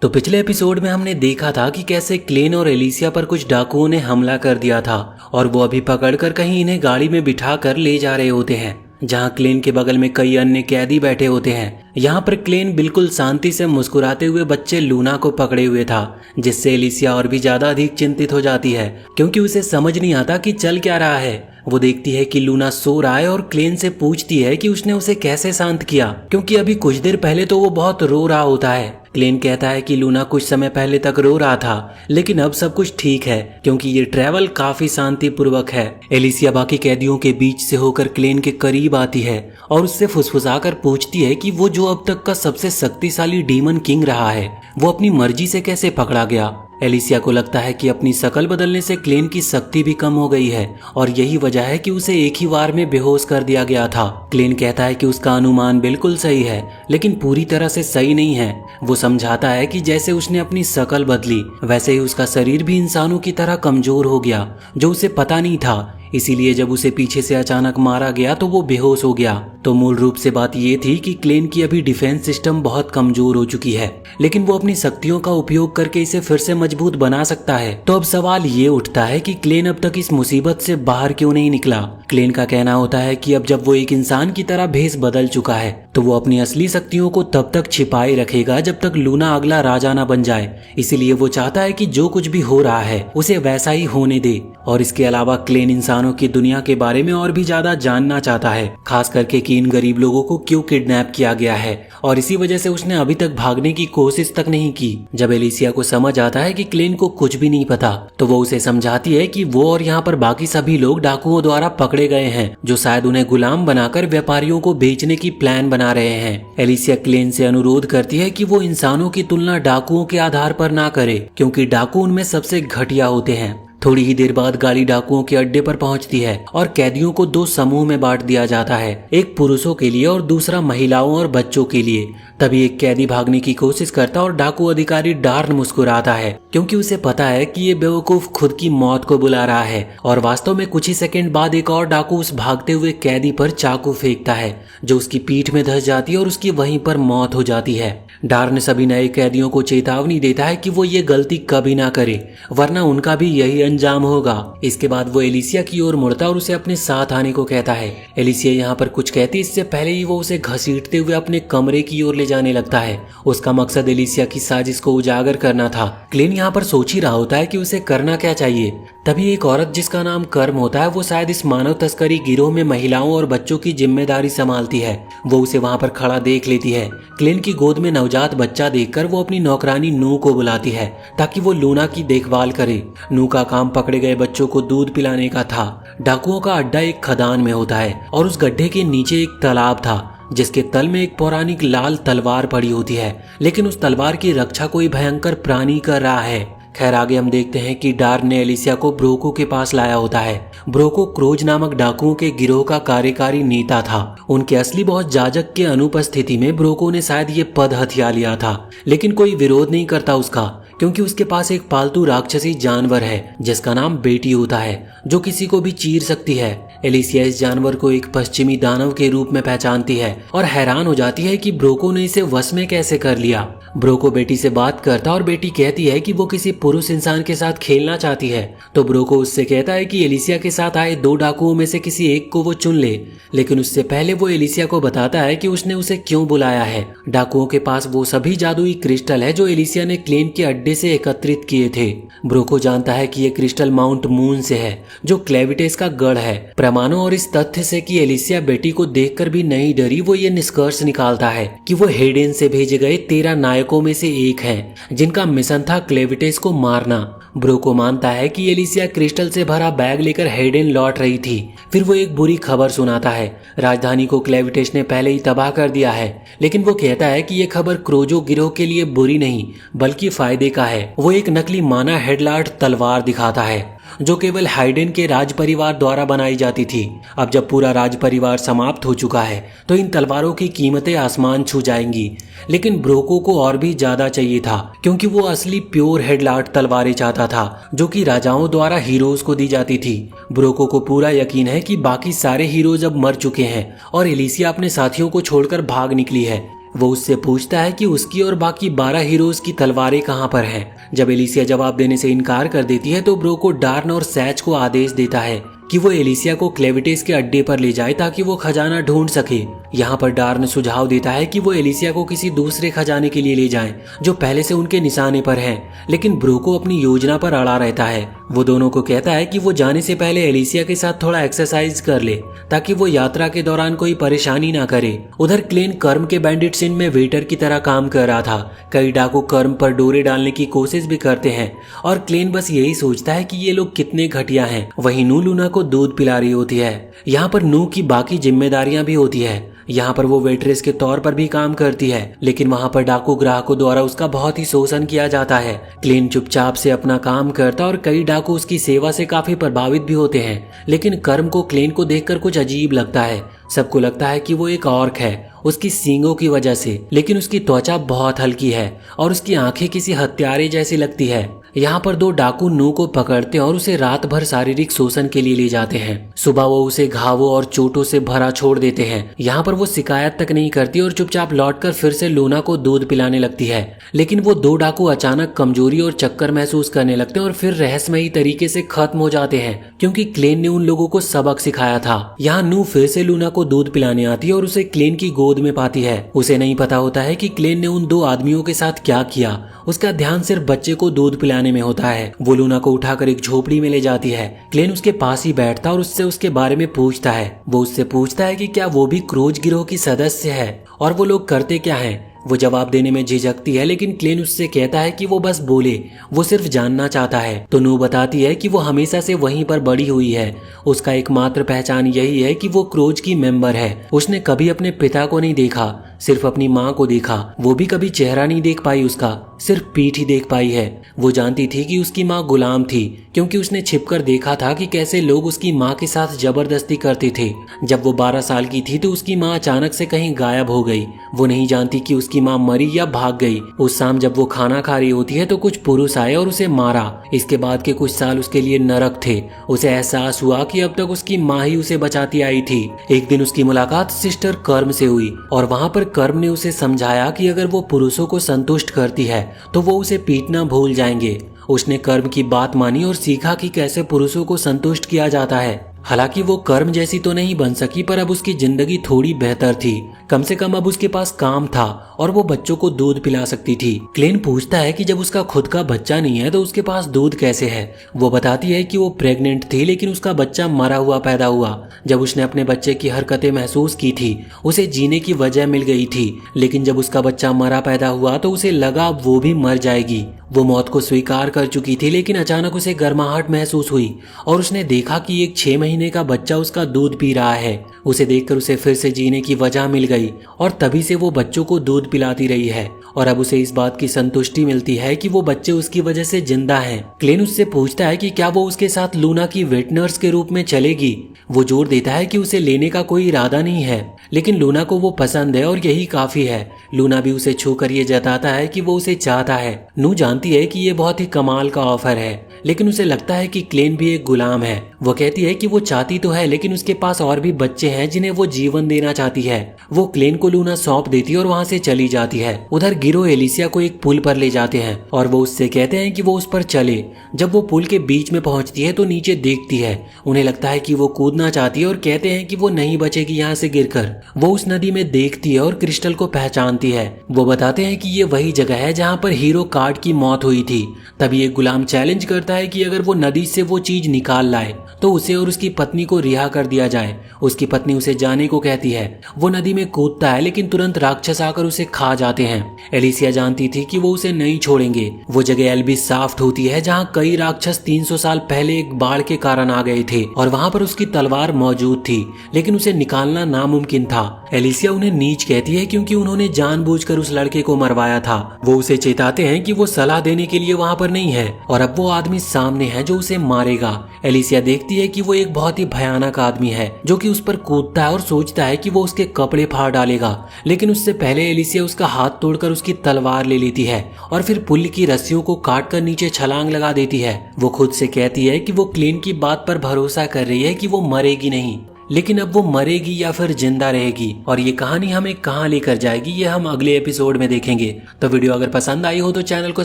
तो पिछले एपिसोड में हमने देखा था कि कैसे क्लेन और एलिसिया पर कुछ डाकुओं ने हमला कर दिया था और वो अभी पकड़कर कहीं इन्हें गाड़ी में बिठा कर ले जा रहे होते हैं, जहां क्लेन के बगल में कई अन्य कैदी बैठे होते हैं। यहाँ पर क्लेन बिल्कुल शांति से मुस्कुराते हुए बच्चे लूना को पकड़े हुए था, जिससे एलिसिया और भी ज्यादा अधिक चिंतित हो जाती है क्योंकि उसे समझ नहीं आता कि चल क्या रहा है। वो देखती है कि लूना सो रहा है और क्लेन से पूछती है कि उसने उसे कैसे शांत किया, क्योंकि अभी कुछ देर पहले तो वो बहुत रो रहा होता है। क्लेन कहता है कि लूना कुछ समय पहले तक रो रहा था, लेकिन अब सब कुछ ठीक है क्योंकि ये ट्रैवल काफी शांतिपूर्वक है। एलिसिया बाकी कैदियों के बीच से होकर क्लेन के करीब आती है और उससे फुसफुसाकर पूछती है कि वो जो अब तक का सबसे शक्तिशाली डीमन किंग रहा है, वो अपनी मर्जी से कैसे पकड़ा गया। एलिसिया को लगता है कि अपनी शक्ल बदलने से क्लेन की शक्ति भी कम हो गई है और यही वजह है कि उसे एक ही बार में बेहोश कर दिया गया था। क्लेन कहता है कि उसका अनुमान बिल्कुल सही है, लेकिन पूरी तरह से सही नहीं है। वो समझाता है कि जैसे उसने अपनी शक्ल बदली, वैसे ही उसका शरीर भी इंसानों की तरह कमजोर हो गया, जो उसे पता नहीं था। इसीलिए जब उसे पीछे से अचानक मारा गया तो वो बेहोश हो गया। तो मूल रूप से बात ये थी कि क्लेन की अभी डिफेंस सिस्टम बहुत कमजोर हो चुकी है, लेकिन वो अपनी शक्तियों का उपयोग करके इसे फिर से मजबूत बना सकता है। तो अब सवाल ये उठता है कि क्लेन अब तक इस मुसीबत से बाहर क्यों नहीं निकला। क्लेन का कहना होता है कि अब जब वो एक इंसान की तरह भेष बदल चुका है, तो वो अपनी असली शक्तियों को तब तक छिपाए रखेगा जब तक लूना अगला राजा ना बन जाए। इसीलिए वो चाहता है कि जो कुछ भी हो रहा है उसे वैसा ही होने दे। और इसके अलावा क्लेन इंसानों की दुनिया के बारे में और भी ज्यादा जानना चाहता है, खास करके कि इन गरीब लोगों को क्यों किडनैप किया गया है, और इसी वजह से उसने अभी तक भागने की कोशिश तक नहीं की। जब एलिसिया को समझ आता है कि क्लेन को कुछ भी नहीं पता, तो वो उसे समझाती है कि वो और यहाँ पर बाकी सभी लोग डाकुओं द्वारा पकड़े गए हैं, जो शायद उन्हें गुलाम बनाकर व्यापारियों को बेचने की प्लान बना रहे हैं। एलिसिया क्लेन से अनुरोध करती है कि वो इंसानों की तुलना डाकुओं के आधार पर ना करे, क्योंकि डाकू उनमें सबसे घटिया होते हैं। थोड़ी ही देर बाद गाड़ी डाकुओं के अड्डे पर पहुंचती है और कैदियों को दो समूह में बांट दिया जाता है, एक पुरुषों के लिए और दूसरा महिलाओं और बच्चों के लिए। तभी एक कैदी भागने की कोशिश करता और डाकू अधिकारी डार्न मुस्कुराता है, क्योंकि उसे पता है कि ये बेवकूफ खुद की मौत को बुला रहा है। और वास्तव में कुछ ही सेकंड बाद एक और डाकू उस भागते हुए कैदी पर चाकू फेंकता है, जो उसकी पीठ में धंस जाती है और उसकी वहीं पर मौत हो जाती है। डार्न सभी नए कैदियों को चेतावनी देता है कि वो ये गलती कभी ना करे, वरना उनका भी यही अंजाम होगा। इसके बाद वो एलिसिया की ओर मुड़ता और उसे अपने साथ आने को कहता है। एलिसिया यहाँ पर कुछ कहती इससे पहले ही वो उसे घसीटते हुए अपने कमरे की ओर ले जाने लगता है। उसका मकसद एलिसिया की साजिश को उजागर करना था। क्लेन यहाँ पर सोच ही रहा होता है कि उसे करना क्या चाहिए। तभी एक औरत जिसका नाम कर्म होता है, वो शायद इस मानव तस्करी गिरोह में महिलाओं और बच्चों की जिम्मेदारी संभालती है। वो उसे वहाँ पर खड़ा देख लेती है। क्लेन की गोद में नवजात बच्चा देखकर वो अपनी नौकरानी नू को बुलाती है ताकि वो लूना की देखभाल करे। नू का काम पकड़े गए बच्चों को दूध पिलाने का था। डाकुओं का अड्डा एक खदान में होता है और उस गड्ढे के नीचे एक तालाब था, जिसके तल में एक पौराणिक लाल तलवार पड़ी होती है, लेकिन उस तलवार की रक्षा कोई भयंकर प्राणी कर रहा है। खैर, आगे हम देखते हैं कि डार्न ने एलिसिया को ब्रोको के पास लाया होता है। ब्रोको क्रोज नामक डाकुओं के गिरोह का कार्यकारी नेता था। उनके असली बॉस जाजक के अनुपस्थिति में ब्रोको ने शायद ये पद हथिया लिया था, लेकिन कोई विरोध नहीं करता उसका, क्योंकि उसके पास एक पालतू राक्षसी जानवर है जिसका नाम बेटी होता है, जो किसी को भी चीर सकती है। एलिसिया इस जानवर को एक पश्चिमी दानव के रूप में पहचानती है और हैरान हो जाती है कि ब्रोको ने इसे वश में कैसे कर लिया। ब्रोको बेटी से बात करता और बेटी कहती है कि वो किसी पुरुष इंसान के साथ खेलना चाहती है। तो ब्रोको उससे कहता है कि एलिसिया के साथ आए दो डाकुओं में से किसी एक को वो चुन ले, लेकिन उससे पहले वो एलिसिया को बताता है कि उसने उसे क्यों बुलाया है। डाकुओं के पास वो सभी जादुई क्रिस्टल है जो एलिसिया ने क्लेन के अड्डे से एकत्रित किए थे। ब्रोको जानता है कि ये क्रिस्टल माउंट मून से है, जो क्लेविटेस का गढ़ है। प्रमाणों और इस तथ्य से कि एलिसिया बेटी को देखकर भी नहीं डरी, वो ये निष्कर्ष निकालता है कि वो हेडेन से भेजे गए 13 नायकों में से एक हैं, जिनका मिशन था क्लेविटेस को मारना। ब्रोको मानता है कि एलिसिया क्रिस्टल से भरा बैग लेकर हेडेन लौट रही थी। फिर वो एक बुरी खबर सुनाता है। राजधानी को क्लेविटेस ने पहले ही तबाह कर दिया है, लेकिन वो कहता है कि ये खबर क्रोजो गिरोह के लिए बुरी नहीं बल्कि फायदे का है। वो एक नकली माना हेडलार्ड तलवार दिखाता है, जो केवल हाइडेन के राज परिवार द्वारा बनाई जाती थी। अब जब पूरा राज परिवार समाप्त हो चुका है, तो इन तलवारों की कीमतें आसमान छू जाएंगी। लेकिन ब्रोको को और भी ज्यादा चाहिए था, क्योंकि वो असली प्योर हेडलार्ड तलवारें चाहता था, जो कि राजाओं द्वारा हीरोज को दी जाती थी। ब्रोको को पूरा यकीन है कि बाकी सारे हीरोज अब मर चुके हैं और एलिसिया अपने साथियों को छोड़कर भाग निकली है। वो उससे पूछता है कि उसकी और बाकी 12 हीरोज की तलवारें कहाँ पर हैं। जब एलिसिया जवाब देने से इनकार कर देती है तो ब्रो को डार्न और सैच को आदेश देता है कि वो एलिसिया को क्लेविटेस के अड्डे पर ले जाए ताकि वो खजाना ढूंढ सके। यहाँ पर डार्न सुझाव देता है कि वो एलिसिया को किसी दूसरे खजाने के लिए ले जाएं जो पहले से उनके निशाने पर है, लेकिन ब्रो को अपनी योजना पर अड़ा रहता है। वो दोनों को कहता है कि वो जाने से पहले एलिसिया के साथ थोड़ा एक्सरसाइज कर ले ताकि वो यात्रा के दौरान कोई परेशानी ना करे। उधर क्लेन कर्म के बैंडिट सिन में वेटर की तरह काम कर रहा था। कई डाकू कर्म पर डोरे डालने की कोशिश भी करते हैं और क्लेन बस यही सोचता है कि ये लोग कितने घटिया हैं। वहीं नू लूना को दूध पिला रही होती है। यहाँ पर नू की बाकी जिम्मेदारियां भी होती है। यहाँ पर वो वेट्रेस के तौर पर भी काम करती है, लेकिन वहाँ पर डाकू ग्राहकों द्वारा उसका बहुत ही शोषण किया जाता है। क्लेन चुपचाप से अपना काम करता और कई डाकू उसकी सेवा से काफी प्रभावित भी होते हैं, लेकिन कर्म को क्लेन को देखकर कुछ अजीब लगता है। सबको लगता है कि वो एक ऑर्क है उसकी सींगों की वजह से, लेकिन उसकी त्वचा बहुत हल्की है और उसकी आंखें किसी हत्यारे जैसी लगती है। यहाँ पर दो डाकू नू को पकड़ते और उसे रात भर शारीरिक शोषण के लिए ले जाते हैं। सुबह वो उसे घावों और चोटों से भरा छोड़ देते हैं। यहाँ पर वो शिकायत तक नहीं करती और चुपचाप लौटकर फिर से लूना को दूध पिलाने लगती है, लेकिन वो दो डाकू अचानक कमजोरी और चक्कर महसूस करने लगते हैं और फिर रहस्यमयी तरीके से खत्म हो जाते हैं क्योंकि क्लेन ने उन लोगों को सबक सिखाया था। यहाँ नू फिर से लूना को दूध पिलाने आती है और उसे क्लेन की गोद में पाती है। उसे नहीं पता होता है कि क्लेन ने उन दो आदमियों के साथ क्या किया। उसका ध्यान सिर्फ बच्चे को दूध पिलाने में होता है। वो लूना को उठाकर एक झोपड़ी में ले जाती है। क्लेन उसके पास ही बैठता और उससे उसके बारे में पूछता है। वो उससे पूछता है कि क्या वो भी क्रोज गिरोह की सदस्य है और वो लोग करते क्या हैं। वो जवाब देने में झिझकती है, लेकिन क्लेन उससे कहता है कि वो बस बोले, वो सिर्फ जानना चाहता है। तो नू बताती है कि वो हमेशा से वहीं पर बड़ी हुई है। उसका एकमात्र पहचान यही है कि वो क्रोज की मेंबर है। उसने कभी अपने पिता को नहीं देखा, सिर्फ अपनी माँ को देखा। वो भी कभी चेहरा नहीं देख पाई, उसका सिर्फ पीठ ही देख पाई है। वो जानती थी कि उसकी माँ गुलाम थी क्योंकि उसने छिपकर देखा था कि कैसे लोग उसकी माँ के साथ जबरदस्ती करते थे। जब वो 12 साल की थी तो उसकी माँ अचानक से कहीं गायब हो गई। वो नहीं जानती कि उसकी माँ मरी या भाग गई। उस शाम जब वो खाना खा रही होती है तो कुछ पुरुष आए और उसे मारा। इसके बाद के कुछ साल उसके लिए नरक थे। उसे एहसास हुआ कि अब तक उसकी माँ ही उसे बचाती आई थी। एक दिन उसकी मुलाकात सिस्टर कर्म से हुई और वहाँ पर कर्म ने उसे समझाया कि अगर वो पुरुषों को संतुष्ट करती है तो वो उसे पीटना भूल जाएंगे। उसने कर्म की बात मानी और सीखा कि कैसे पुरुषों को संतुष्ट किया जाता है। हालांकि वो कर्म जैसी तो नहीं बन सकी, पर अब उसकी जिंदगी थोड़ी बेहतर थी। कम से कम अब उसके पास काम था और वो बच्चों को दूध पिला सकती थी। क्लेन पूछता है कि जब उसका खुद का बच्चा नहीं है तो उसके पास दूध कैसे है। वो बताती है कि वो प्रेग्नेंट थी, लेकिन उसका बच्चा मरा हुआ पैदा हुआ। जब उसने अपने बच्चे की हरकतें महसूस की थी उसे जीने की वजह मिल गई थी, लेकिन जब उसका बच्चा मरा पैदा हुआ तो उसे लगा अब वो भी मर जाएगी। वो मौत को स्वीकार कर चुकी थी, लेकिन अचानक उसे गर्माहट महसूस हुई और उसने देखा कि एक 6 महीने का बच्चा उसका दूध पी रहा है। उसे देखकर उसे फिर से जीने की वजह मिल गई और तभी से वो बच्चों को दूध पिलाती रही है और अब उसे इस बात की संतुष्टि मिलती है कि वो बच्चे उसकी वजह से जिंदा हैं। क्लेन उससे पूछता है कि क्या वो उसके साथ लूना की वेट नर्स के रूप में चलेगी। वो जोर देता है कि उसे लेने का कोई इरादा नहीं है, लेकिन लूना को वो पसंद है और यही काफी है। लूना भी उसे छूकर ये जताता है कि वो उसे चाहता है। नू जानती है कि ये बहुत ही कमाल का ऑफर है, लेकिन उसे लगता है कि क्लेन भी एक गुलाम है। वो कहती है कि वो चाहती तो है, लेकिन उसके पास और भी बच्चे हैं जिन्हें वो जीवन देना चाहती है। वो क्लेन को लूना सौंप देती है और वहाँ से चली जाती है। उधर गिरोह एलिसिया को एक पुल पर ले जाते हैं और वो उससे कहते हैं कि वो उस पर चले। जब वो पुल के बीच में पहुंचती है तो नीचे देखती है। उन्हें लगता है कि वो कूदना चाहती है और कहते हैं कि वो नहीं बचेगी यहाँ से गिरकर। वो उस नदी में देखती है और क्रिस्टल को पहचानती है। वो बताते हैं कि ये वही जगह है जहाँ पर हीरो कार्ड की मौत हुई थी। तभी एक गुलाम चैलेंज करता है कि अगर वो नदी से वो चीज निकाल लाए तो उसे और उसकी पत्नी को रिहा कर दिया जाए। उसकी पत्नी उसे जाने को कहती है। वो नदी में कूदता है, लेकिन तुरंत राक्षस आकर उसे खा जाते हैं। एलिसिया जानती थी कि वो उसे नहीं छोड़ेंगे। वो जगह एल्बिस साफ्ट होती है जहाँ कई राक्षस 300 साल पहले एक बाढ़ के कारण आ गए थे और वहाँ पर उसकी तलवार मौजूद थी, लेकिन उसे निकालना नामुमकिन था। एलिसिया उन्हें नीच कहती है क्योंकि उन्होंने जानबूझकर उस लड़के को मरवाया था। वो उसे चेताते हैं कि वो सलाह देने के लिए वहाँ पर नहीं है और अब वो आदमी सामने है जो उसे मारेगा। एलिसिया देखती है कि वो एक बहुत ही भयानक आदमी है जो कि उस पर कूदता है और सोचता है कि वो उसके कपड़े फाड़ डालेगा, लेकिन उससे पहले एलिसिया उसका हाथ तोड़कर उसकी तलवार ले लेती है और फिर पुल की रस्सियों को काटकर नीचे छलांग लगा देती है। वो खुद से कहती है कि वो क्लेन की बात पर भरोसा कर रही है कि वो मरेगी नहीं। लेकिन अब वो मरेगी या फिर जिंदा रहेगी और ये कहानी हमें कहाँ लेकर जाएगी ये हम अगले एपिसोड में देखेंगे। तो वीडियो अगर पसंद आई हो तो चैनल को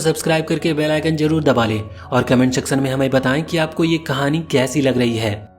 सब्सक्राइब करके बेल आइकन जरूर दबा लें और कमेंट सेक्शन में हमें बताएं कि आपको ये कहानी कैसी लग रही है।